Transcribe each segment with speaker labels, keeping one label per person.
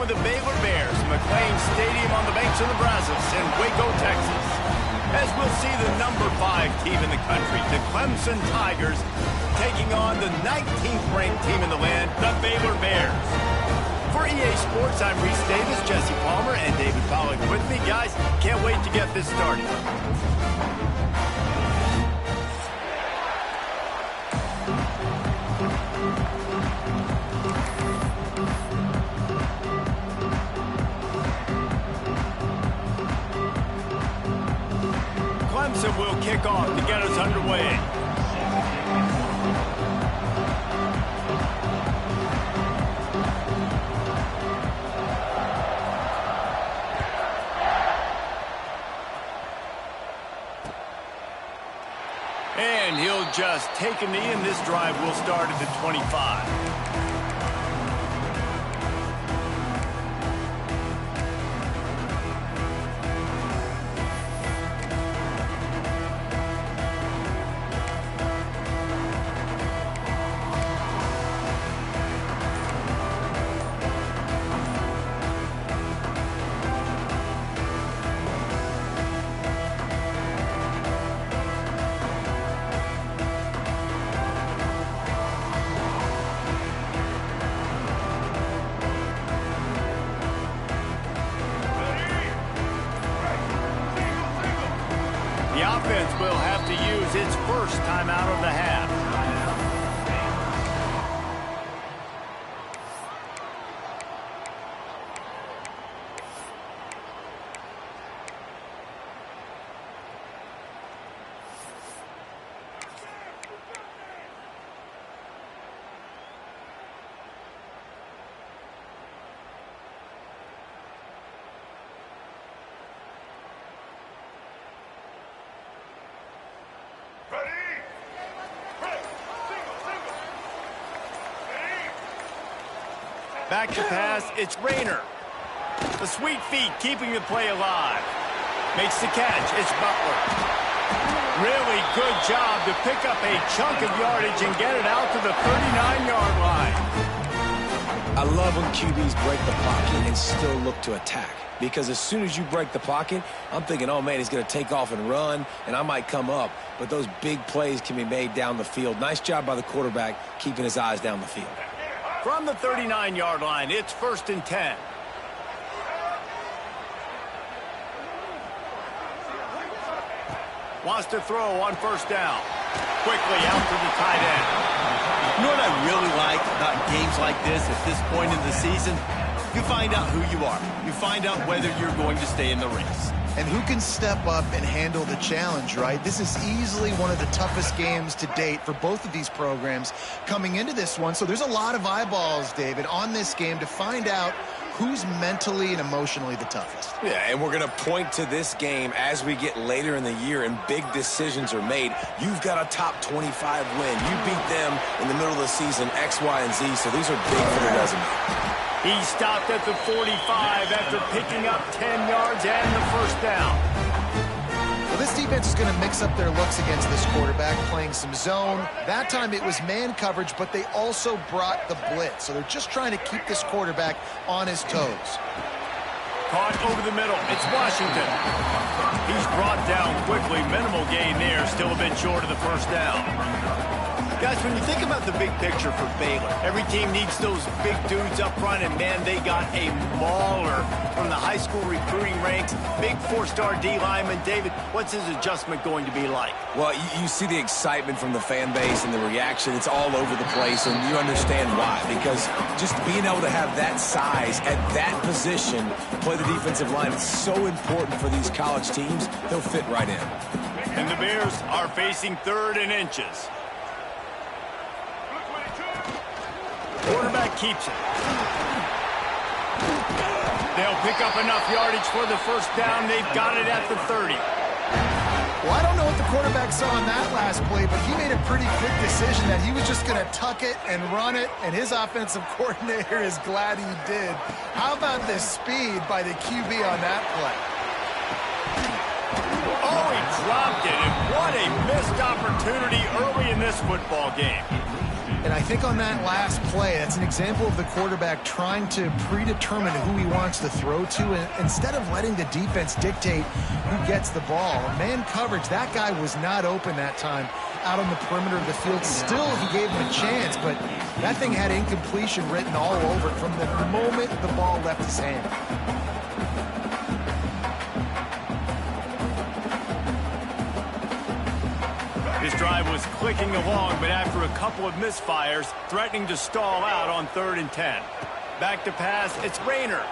Speaker 1: of the Baylor Bears, McLean Stadium on the banks of the Brazos in Waco, Texas. As we'll see the number 5 team in the country, the Clemson Tigers, taking on the 19th-ranked team in the land, the Baylor Bears. For EA Sports, I'm Reese Davis, Jesse Palmer, and David Pollack with me. Guys, can't wait to get this started. Clemson will kick off to get us underway. And he'll just take a knee, and this drive will start at the 25. The offense will have to use its first timeout of the half. Back to pass, it's Rayner. The sweet feet keeping the play alive. Makes the catch, it's Butler. Really good job to pick up a chunk of yardage and get it out to the 39-yard line.
Speaker 2: I love when QBs break the pocket and still look to attack. Because as soon as you break the pocket, I'm thinking, oh, man, he's going to take off and run, and I might come up. But those big plays can be made down the field. Nice job by the quarterback keeping his eyes down the field.
Speaker 1: From the 39-yard line, it's 1st and 10. Wants to throw on 1st down. Quickly out to the tight end.
Speaker 3: You know what I really like about games like this at this point in the season? You find out who you are. You find out whether you're going to stay in the race.
Speaker 4: And who can step up and handle the challenge, right? This is easily one of the toughest games to date for both of these programs coming into this one. So there's a lot of eyeballs, David, on this game to find out who's mentally and emotionally the toughest.
Speaker 2: Yeah, and we're going to point to this game as we get later in the year and big decisions are made. You've got a top 25 win. You beat them in the middle of the season, X, Y, and Z, so these are big for their resume.
Speaker 1: He stopped at the 45 after picking up 10 yards and the 1st down.
Speaker 4: Well, this defense is going to mix up their looks against this quarterback, playing some zone. That time it was man coverage, but they also brought the blitz. So they're just trying to keep this quarterback on his toes.
Speaker 1: Caught over the middle. It's Washington. He's brought down quickly. Minimal gain there. Still a bit short of the 1st down. Guys, when you think about the big picture for Baylor, every team needs those big dudes up front, and, man, they got a mauler from the high school recruiting ranks. Big 4-star D lineman. David, what's his adjustment going to be like?
Speaker 2: Well, you see the excitement from the fan base and the reaction. It's all over the place, and you understand why. Because just being able to have that size at that position, play the defensive line, it's so important for these college teams. They'll fit right in.
Speaker 1: And the Bears are facing 3rd and inches. Quarterback keeps it. They'll pick up enough yardage for the 1st down. They've got it at the 30.
Speaker 4: Well, I don't know what the quarterback saw on that last play, but he made a pretty quick decision that he was just going to tuck it and run it, and his offensive coordinator is glad he did. How about the speed by the QB on that play?
Speaker 1: Oh, he dropped it, and what a missed opportunity early in this football game.
Speaker 4: And I think on that last play, that's an example of the quarterback trying to predetermine who he wants to throw to, and instead of letting the defense dictate who gets the ball. Man coverage, that guy was not open that time out on the perimeter of the field. Still, he gave him a chance, but that thing had incompletion written all over it from the moment the ball left his hand.
Speaker 1: This drive was clicking along, but after a couple of misfires, threatening to stall out on 3rd and 10. Back to pass, it's Rayner.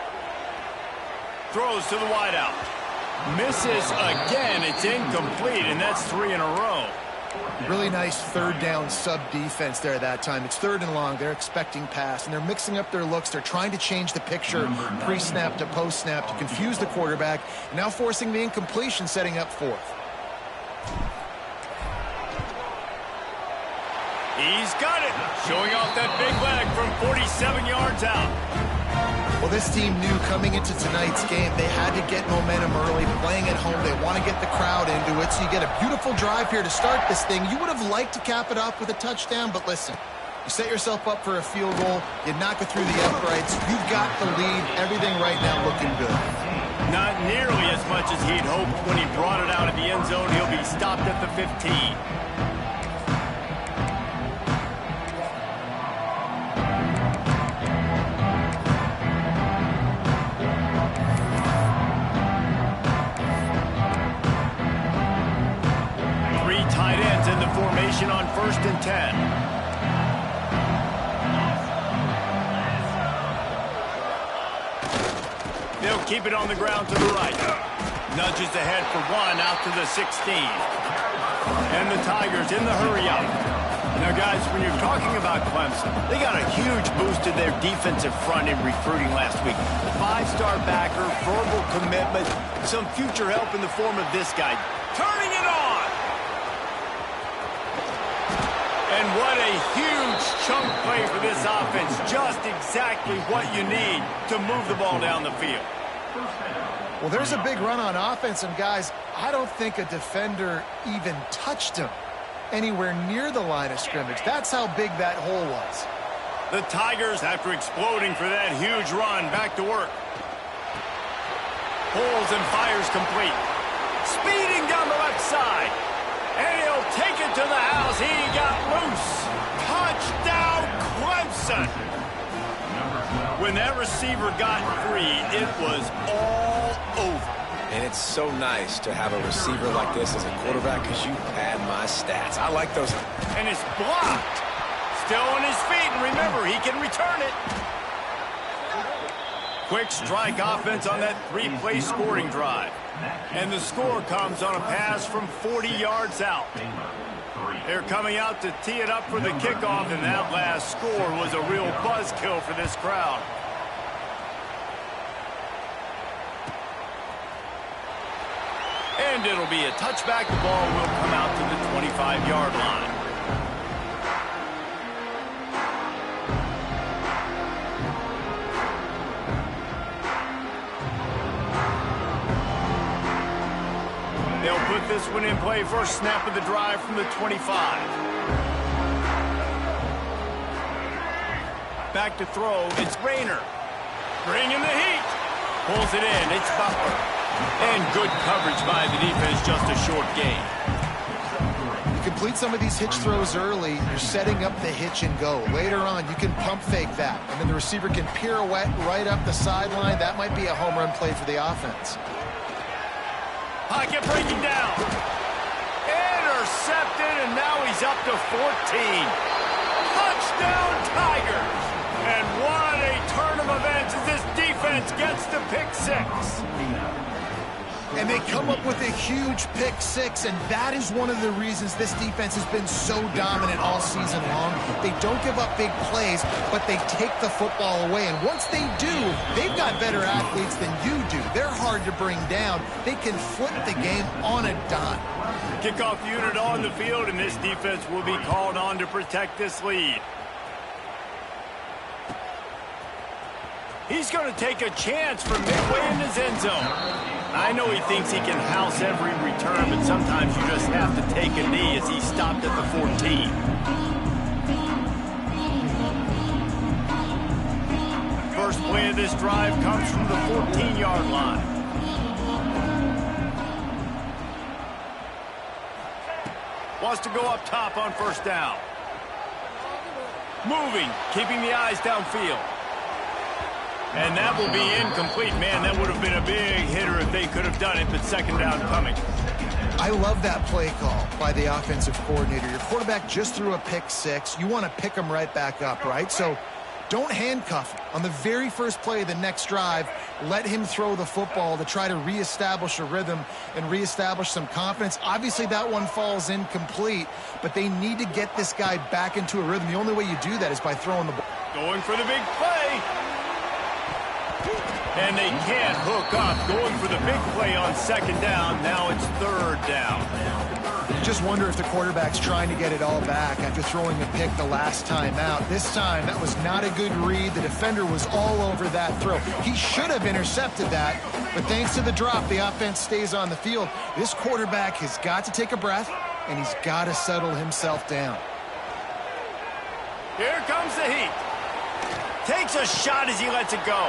Speaker 1: Throws to the wideout. Misses again, it's incomplete, and that's 3 in a row.
Speaker 4: Really nice 3rd down sub-defense there that time. It's 3rd and long. They're expecting pass, and they're mixing up their looks. They're trying to change the picture pre-snap to post-snap to confuse the quarterback, now forcing the incompletion, setting up 4th.
Speaker 1: He's got it, showing off that big leg from 47 yards out.
Speaker 4: Well, this team knew coming into tonight's game they had to get momentum early, playing at home. They want to get the crowd into it, so you get a beautiful drive here to start this thing. You would have liked to cap it off with a touchdown, but listen, you set yourself up for a field goal, you knock it through the uprights, you've got the lead, everything right now looking good.
Speaker 1: Not nearly as much as he'd hoped when he brought it out of the end zone. He'll be stopped at the 15. 3 tight ends in the formation on 1st and 10. They'll keep it on the ground to the right. Nudges ahead for 1 out to the 16. And the Tigers in the hurry-up. Now, guys, when you're talking about Clemson, they got a huge boost in their defensive front in recruiting last week. 5-star backer, verbal commitment, some future help in the form of this guy. Turning it on! And what a huge chunk play for this offense. Just exactly what you need to move the ball down the field.
Speaker 4: Well, there's a big run on offense, and guys, I don't think a defender even touched him anywhere near the line of scrimmage. That's how big that hole was.
Speaker 1: The Tigers, after exploding for that huge run, back to work. Pulls and fires complete. Speeding down the left side. And he'll take it to the house. He got loose. Touchdown, Clemson. When that receiver got free, it was all over.
Speaker 2: And it's so nice to have a receiver like this as a quarterback because you pad my stats. I like those.
Speaker 1: And it's blocked. Still on his feet, and remember, he can return it. Quick strike offense on that 3-play scoring drive. And the score comes on a pass from 40 yards out. They're coming out to tee it up for the kickoff, and that last score was a real buzzkill for this crowd. And it'll be a touchback. The ball will come out to the 25-yard line. They'll put this one in play. First snap of the drive from the 25. Back to throw. It's Rayner. Bringing the heat. Pulls it in. It's Butler. And good coverage by the defense. Just a short gain.
Speaker 4: You complete some of these hitch throws early, you're setting up the hitch and go. Later on, you can pump fake that, and then the receiver can pirouette right up the sideline. That might be a home run play for the offense.
Speaker 1: Pocket breaking down. Intercepted, and now he's up to 14. Touchdown, Tigers. And what a turn of events as this defense gets to pick 6.
Speaker 4: And they come up with a huge pick 6, and that is one of the reasons this defense has been so dominant all season long. They don't give up big plays, but they take the football away. And once they do, they've got better athletes than you do. They're hard to bring down. They can flip the game on a dime.
Speaker 1: Kickoff unit on the field, and this defense will be called on to protect this lead. He's going to take a chance from midway in his end zone. I know he thinks he can house every return, but sometimes you just have to take a knee as he stopped at the 14. play of this drive comes from the 14-yard line. Wants to go up top on first down. Moving, keeping the eyes downfield. And that will be incomplete. Man, that would have been a big hitter if they could have done it, but second down coming.
Speaker 4: I love that play call by the offensive coordinator. Your quarterback just threw a pick six. You want to pick him right back up, right? So don't handcuff him. On the very first play of the next drive, let him throw the football to try to reestablish a rhythm and reestablish some confidence. Obviously, that one falls incomplete, but they need to get this guy back into a rhythm. The only way you do that is by throwing the ball.
Speaker 1: Going for the big play. And they can't hook up. Going for the big play on second down. Now it's third down.
Speaker 4: Just wonder if the quarterback's trying to get it all back after throwing a pick the last time out. This time, that was not a good read. The defender was all over that throw. He should have intercepted that, but thanks to the drop, the offense stays on the field. This quarterback has got to take a breath, and he's got to settle himself down.
Speaker 1: Here comes the heat. Takes a shot as he lets it go.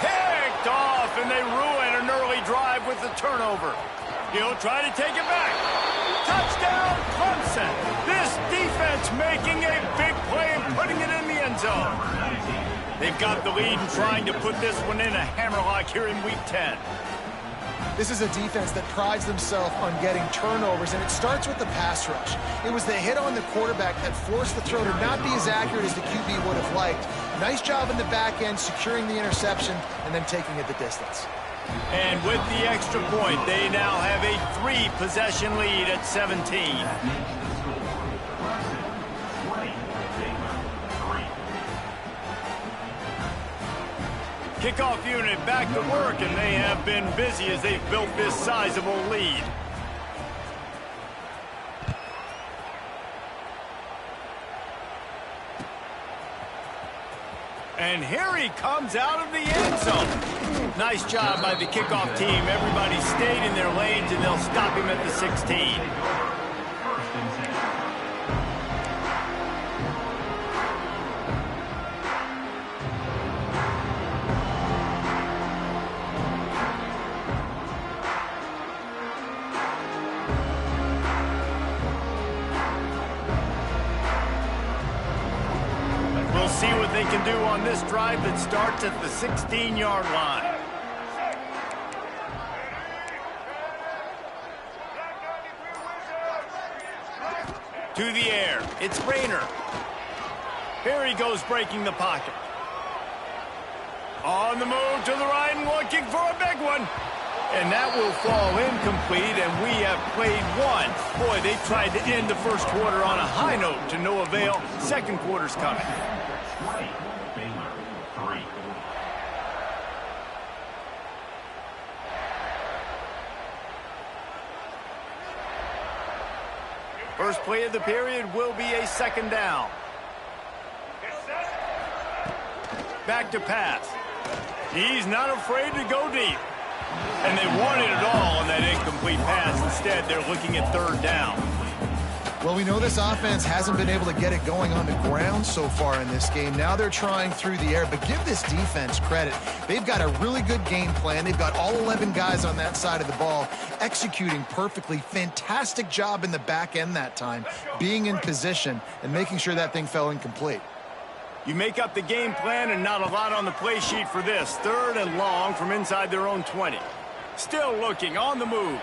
Speaker 1: Picked off, and they ruin an early drive with the turnover. He'll try to take it back. Touchdown, Clemson. This defense making a big play and putting it in the end zone. They've got the lead and trying to put this one in a hammerlock here in Week 10.
Speaker 4: This is a defense that prides themselves on getting turnovers, and it starts with the pass rush. It was the hit on the quarterback that forced the throw to not be as accurate as the QB would have liked. Nice job in the back end, securing the interception, and then taking it the distance.
Speaker 1: And with the extra point, they now have a 3-possession lead at 17. Kickoff unit back to work, and they have been busy as they've built this sizable lead. And here he comes out of the end zone. Nice job by the kickoff team. Everybody stayed in their lanes, and they'll stop him at the 16. We'll see what they can do on this drive that starts at the 16-yard line. To the air, it's Rayner. Here he goes, breaking the pocket. On the move to the right and looking for a big one. And that will fall incomplete, and we have played one. Boy, they tried to end the first quarter on a high note to no avail. Second quarter's coming.
Speaker 5: Baylor, 3.
Speaker 1: First play of the period will be a second down. Back to pass. He's not afraid to go deep. And they wanted it all on that incomplete pass. Instead, they're looking at third down.
Speaker 4: Well, we know this offense hasn't been able to get it going on the ground so far in this game. Now they're trying through the air, but give this defense credit. They've got a really good game plan. They've got all 11 guys on that side of the ball executing perfectly. Fantastic job in the back end that time, being in position and making sure that thing fell incomplete.
Speaker 1: You make up the game plan and not a lot on the play sheet for this. Third and long from inside their own 20. Still looking, on the move.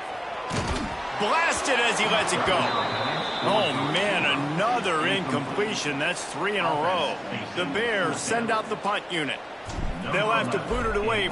Speaker 1: Blasted as he lets it go. Oh, man, another incompletion. That's 3 in a row. The Bears send out the punt unit. They'll have to boot it away